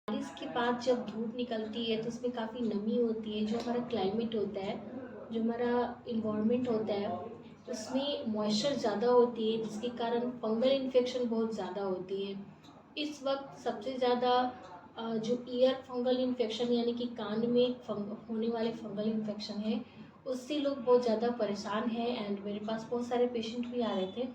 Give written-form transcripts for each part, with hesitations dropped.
बारिश के बाद जब धूप निकलती है तो उसमें काफ़ी नमी होती है। जो हमारा क्लाइमेट होता है, जो हमारा इन्वायरमेंट होता है, उसमें मॉइस्चर ज़्यादा होती है, जिसके कारण फंगल इन्फेक्शन बहुत ज़्यादा होती है। इस वक्त सबसे ज़्यादा जो ईयर फंगल इन्फेक्शन यानी कि कान में होने वाले फंगल इन्फेक्शन है, उससे लोग बहुत ज़्यादा परेशान हैं। एंड मेरे पास बहुत सारे पेशेंट भी आ रहे थे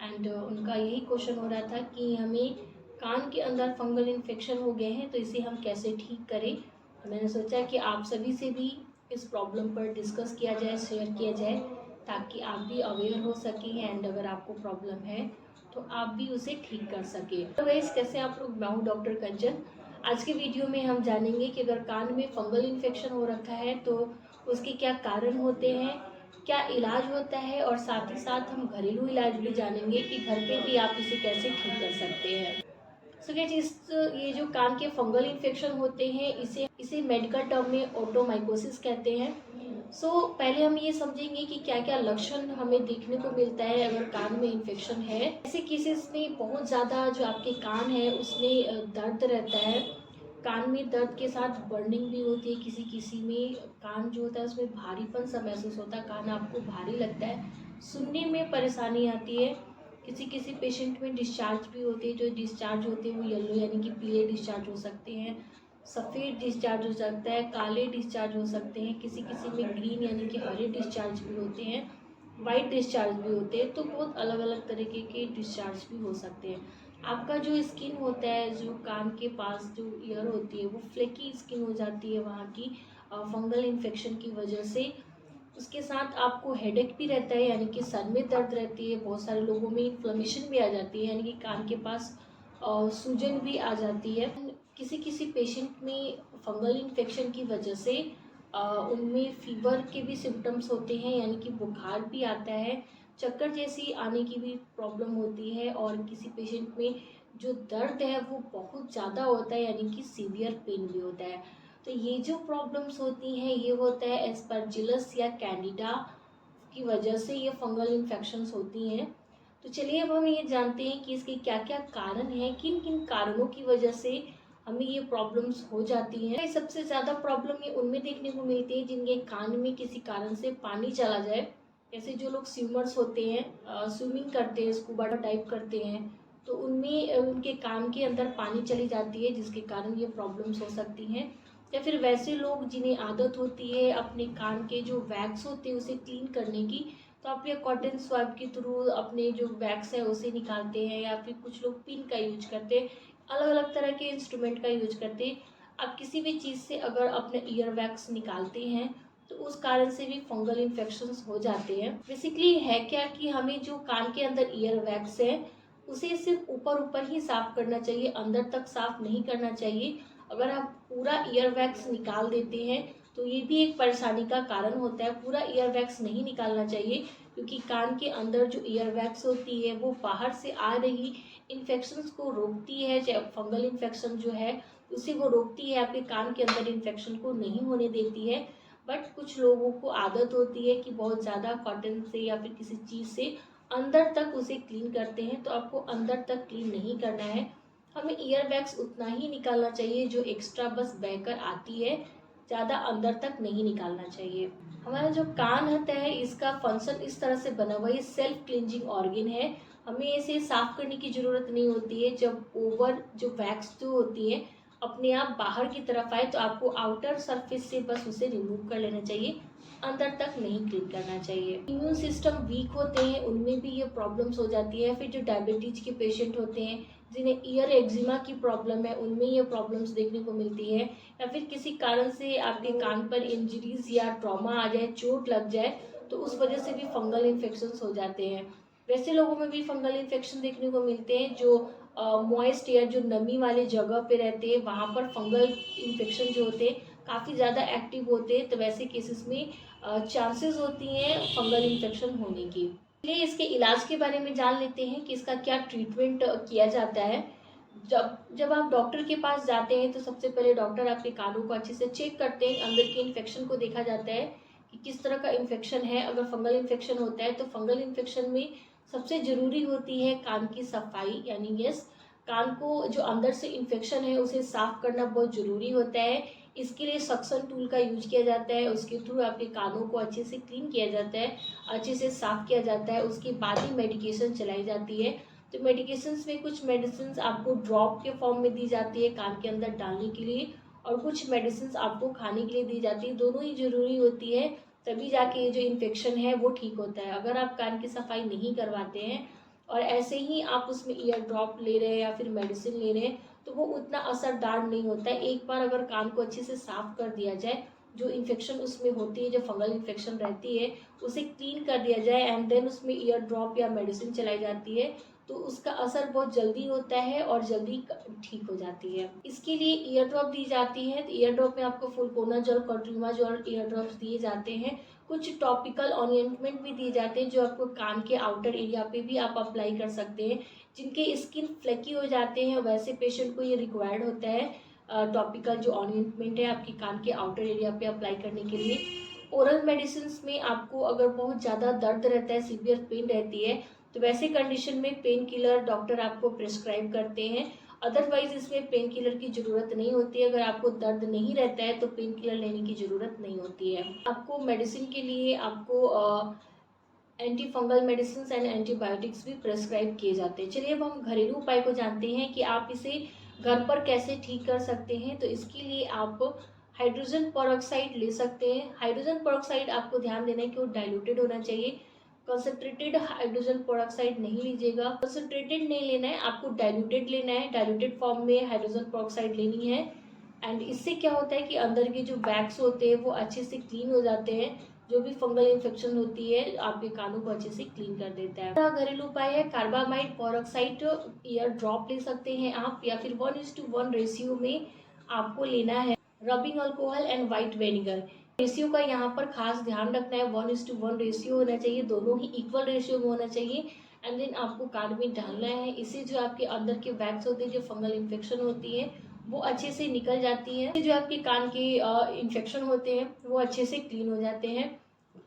एंड उनका यही क्वेश्चन हो रहा था कि हमें कान के अंदर फंगल इन्फेक्शन हो गए हैं, तो इसे हम कैसे ठीक करें। तो मैंने सोचा कि आप सभी से भी इस प्रॉब्लम पर डिस्कस किया जाए, शेयर किया जाए, ताकि आप भी अवेयर हो सकें एंड अगर आपको प्रॉब्लम है तो आप भी उसे ठीक कर सकें। तो गाइस, कैसे आप लोग? मैं हूँ डॉक्टर कंचन। आज के वीडियो में हम जानेंगे कि अगर कान में फंगल इन्फेक्शन हो रखा है तो उसके क्या कारण होते हैं, क्या इलाज होता है, और साथ ही साथ हम घरेलू इलाज भी जानेंगे कि घर पे भी आप इसे कैसे ठीक कर सकते हैं। सो गाइस, ये जो कान के फंगल इन्फेक्शन होते हैं, इसे इसे मेडिकल टर्म में ओटोमाइकोसिस कहते हैं। पहले हम ये समझेंगे कि क्या क्या लक्षण हमें देखने को मिलता है अगर कान में इन्फेक्शन है। ऐसे केसेस में बहुत ज़्यादा जो आपके कान है उसमें दर्द रहता है। कान में दर्द के साथ बर्निंग भी होती है। किसी किसी में कान जो होता है उसमें भारीपन सा महसूस होता है, कान आपको भारी लगता है, सुनने में परेशानी आती है। किसी किसी पेशेंट में डिस्चार्ज भी होती है। जो डिस्चार्ज होते हैं वो येलो यानी कि पीले डिस्चार्ज हो सकते हैं, सफ़ेद डिस्चार्ज हो सकता है, काले डिस्चार्ज हो सकते हैं, किसी किसी में ग्रीन यानी कि हरे डिस्चार्ज भी होते हैं, वाइट डिस्चार्ज भी होते हैं। तो बहुत अलग अलग तरीके के डिस्चार्ज भी हो सकते हैं। आपका जो स्किन होता है, जो कान के पास जो ईयर होती है, वो फ्लेकी स्किन हो जाती है वहाँ की फंगल इन्फेक्शन की वजह से। उसके साथ आपको हेडेक भी रहता है यानी कि सर में दर्द रहती है। बहुत सारे लोगों में इन्फ्लेमेशन भी आ जाती है यानी कि कान के पास सूजन भी आ जाती है। किसी किसी पेशेंट में फंगल इन्फेक्शन की वजह से उनमें फीवर के भी सिम्टम्स होते हैं यानी कि बुखार भी आता है, चक्कर जैसी आने की भी प्रॉब्लम होती है, और किसी पेशेंट में जो दर्द है वो बहुत ज़्यादा होता है यानी कि सीवियर पेन भी होता है। तो ये जो प्रॉब्लम्स होती हैं ये होता है एस्परजिलस या कैंडिडा की वजह से ये फंगल इन्फेक्शंस होती हैं। तो चलिए अब हम ये जानते हैं कि इसके क्या क्या कारण हैं, किन किन कारणों की वजह से हमें ये प्रॉब्लम्स हो जाती हैं। सबसे ज़्यादा प्रॉब्लम ये उनमें देखने को मिलती है जिनके कान में किसी कारण से पानी चला जाए। जैसे जो लोग स्विमर्स होते हैं, स्विमिंग करते हैं, स्कूबा डाइव करते हैं, तो उनमें उनके कान के अंदर पानी चली जाती है जिसके कारण ये प्रॉब्लम्स हो सकती हैं। या फिर वैसे लोग जिन्हें आदत होती है अपने कान के जो वैक्स होते हैं उसे क्लीन करने की, तो आप ये कॉटन स्वैब के थ्रू अपने जो वैक्स है उसे निकालते हैं, या फिर कुछ लोग पिन का यूज करते हैं, अलग अलग तरह के इंस्ट्रूमेंट का यूज करते हैं। आप किसी भी चीज़ से अगर अपने ईयर वैक्स निकालते हैं तो उस कारण से भी फंगल इन्फेक्शंस हो जाते हैं। बेसिकली है क्या कि हमें जो कान के अंदर ईयर वैक्स है उसे सिर्फ ऊपर ऊपर ही साफ करना चाहिए, अंदर तक साफ नहीं करना चाहिए। अगर आप पूरा ईयर वैक्स निकाल देते हैं तो ये भी एक परेशानी का कारण होता है। पूरा ईयर वैक्स नहीं निकालना चाहिए क्योंकि कान के अंदर जो ईयर वैक्स होती है वो बाहर से आ रही इन्फेक्शंस को रोकती है। फंगल इन्फेक्शन जो है उसे वो रोकती है, आपके कान के अंदर इन्फेक्शन को नहीं होने देती है। बट कुछ लोगों को आदत होती है कि बहुत ज़्यादा कॉटन से या फिर किसी चीज़ से अंदर तक उसे क्लीन करते हैं, तो आपको अंदर तक क्लीन नहीं करना है। हमें ईयर वैक्स उतना ही निकालना चाहिए जो एक्स्ट्रा बस बहकर आती है, ज़्यादा अंदर तक नहीं निकालना चाहिए। हमारा जो कान होता है इसका फंक्शन इस तरह से बना हुआ है, ये सेल्फ क्लिनजिंग ऑर्गन है। हमें इसे साफ करने की ज़रूरत नहीं होती है। जब ओवर जो वैक्स जो होती है अपने आप बाहर की तरफ आए तो आपको आउटर सरफेस से बस उसे रिमूव कर लेना चाहिए, अंदर तक नहीं क्लीन करना चाहिए। इम्यून सिस्टम वीक होते हैं उनमें भी ये प्रॉब्लम्स हो जाती है। फिर जो डायबिटीज के पेशेंट होते हैं जिन्हें ईयर एक्जिमा की प्रॉब्लम है उनमें ये प्रॉब्लम्स देखने को मिलती है। या फिर किसी कारण से आपके कान पर इंजरीज या ट्रॉमा आ जाए, चोट लग जाए, तो उस वजह से भी फंगल इन्फेक्शंस हो जाते हैं। वैसे लोगों में भी फंगल इन्फेक्शन देखने को मिलते हैं जो मॉइस्ट एयर, जो नमी वाले जगह पे रहते हैं, वहाँ पर फंगल इन्फेक्शन जो होते हैं काफ़ी ज़्यादा एक्टिव होते हैं। तो वैसे केसेस में चांसेस होती हैं फंगल इन्फेक्शन होने की। चलिए इसके इलाज के बारे में जान लेते हैं कि इसका क्या ट्रीटमेंट किया जाता है। जब जब आप डॉक्टर के पास जाते हैं तो सबसे पहले डॉक्टर आपके कानों को अच्छे से चेक करते हैं, अंदर के इन्फेक्शन को देखा जाता है कि किस तरह का इन्फेक्शन है। अगर फंगल इन्फेक्शन होता है तो फंगल इन्फेक्शन में सबसे ज़रूरी होती है कान की सफाई, यानी यस, कान को जो अंदर से इन्फेक्शन है उसे साफ़ करना बहुत ज़रूरी होता है। इसके लिए सक्शन टूल का यूज किया जाता है, उसके थ्रू आपके कानों को अच्छे से क्लीन किया जाता है, अच्छे से साफ़ किया जाता है, उसके बाद ही मेडिकेशन चलाई जाती है। तो मेडिकेशंस में कुछ मेडिसिन आपको ड्रॉप के फॉर्म में दी जाती है कान के अंदर डालने के लिए, और कुछ मेडिसिन आपको खाने के लिए दी जाती है। दोनों ही ज़रूरी होती है, तभी जाके ये जो इन्फेक्शन है वो ठीक होता है। अगर आप कान की सफाई नहीं करवाते हैं और ऐसे ही आप उसमें ईयर ड्रॉप ले रहे हैं या फिर मेडिसिन ले रहे हैं, तो वो उतना असरदार नहीं होता है। एक बार अगर कान को अच्छे से साफ़ कर दिया जाए, जो इन्फेक्शन उसमें होती है, जो फंगल इन्फेक्शन रहती है, उसे क्लीन कर दिया जाए एंड देन उसमें ईयर ड्रॉप या मेडिसिन चलाई जाती है, तो उसका असर बहुत जल्दी होता है और जल्दी ठीक हो जाती है। इसके लिए ईयर ड्रॉप दी जाती है। तो ईयर ड्रॉप में आपको फ्लूकोनाजोल, कॉट्रिमाजोल ईयर ड्रॉप्स दिए जाते हैं। कुछ टॉपिकल ऑइंटमेंट भी दिए जाते हैं जो आपको कान के आउटर एरिया पे भी आप अप्लाई कर सकते हैं। जिनके स्किन फ्लेकी हो जाते हैं वैसे पेशेंट को ये रिक्वायर्ड होता है टॉपिकल जो ऑइंटमेंट है आपके कान के आउटर एरिया पे अप्लाई करने के लिए। ओरल मेडिसिन में आपको अगर बहुत ज़्यादा दर्द रहता है, सीवियर पेन रहती है, तो वैसे कंडीशन में पेन किलर डॉक्टर आपको प्रिस्क्राइब करते हैं। अदरवाइज इसमें पेन किलर की ज़रूरत नहीं होती है। अगर आपको दर्द नहीं रहता है तो पेन किलर लेने की ज़रूरत नहीं होती है। आपको मेडिसिन के लिए आपको anti fungal medicine and antibiotics भी प्रेस्क्राइब किए जाते हैं। चलिए अब हम घरेलू उपाय को जानते हैं कि आप इसे घर पर कैसे ठीक कर सकते हैं। तो इसके लिए आप हाइड्रोजन पेरोक्साइड ले सकते हैं। हाइड्रोजन पेरोक्साइड आपको ध्यान देना है कि वो डाइल्यूटेड होना चाहिए। कंसनट्रेटेड हाइड्रोजन पेरोक्साइड नहीं लीजिएगा, कंसनट्रेटेड नहीं लेना है, आपको डाइल्यूटेड लेना है। डाइल्यूटेड फॉर्म में हाइड्रोजन पेरोक्साइड लेनी है। एंड इससे क्या होता है कि अंदर के जो वैक्स होते हैं वो अच्छे से क्लीन हो जाते हैं। जो भी फंगल इन्फेक्शन होती है आपके कानों को अच्छे से क्लीन कर देता है। घरेलू उपाय है कार्बामाइड पेरोक्साइड ईयर ड्रॉप ले सकते हैं आप, या फिर 1:1 रेशियो में आपको लेना है। Rubbing alcohol and white vinegar ratio का यहाँ पर खास ध्यान रखना है। 1:1 रेशियो होना चाहिए, दोनों ही इक्वल रेशियो में होना चाहिए। एंड देन आपको कान में डालना है। इससे जो आपके अंदर के वैक्स होते हैं, जो फंगल इन्फेक्शन होती है, वो अच्छे से निकल जाती है। जो आपके कान के इन्फेक्शन होते हैं वो अच्छे से क्लीन हो जाते हैं।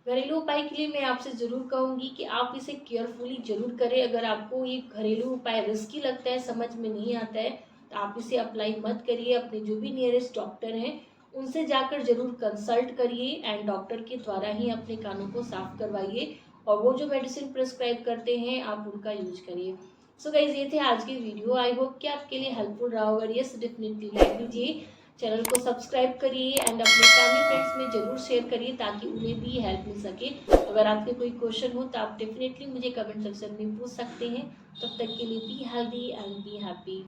घरेलू उपाय के लिए मैं आपसे ज़रूर कहूँगी कि आप इसे केयरफुली ज़रूर करें। अगर आपको ये घरेलू उपाय रिस्की लगता है, समझ में नहीं आता है, तो आप इसे अप्लाई मत करिए। अपने जो भी नियरेस्ट डॉक्टर हैं उनसे जाकर ज़रूर कंसल्ट करिए एंड डॉक्टर के द्वारा ही अपने कानों को साफ़ करवाइए, और वो जो मेडिसिन प्रिस्क्राइब करते हैं आप उनका यूज करिए। सो गाइज, ये थे आज के वीडियो। आई होप कि आपके लिए हेल्पफुल रहा होगा। यस, डेफिनेटली लाइक कीजिए, चैनल को सब्सक्राइब करिए एंड अपने फैमिली फ्रेंड्स में ज़रूर शेयर करिए ताकि उन्हें भी हेल्प मिल सके। अगर आपके कोई क्वेश्चन हो तो आप डेफिनेटली मुझे कमेंट सेक्शन में पूछ सकते हैं। तब तक के लिए be healthy and be happy.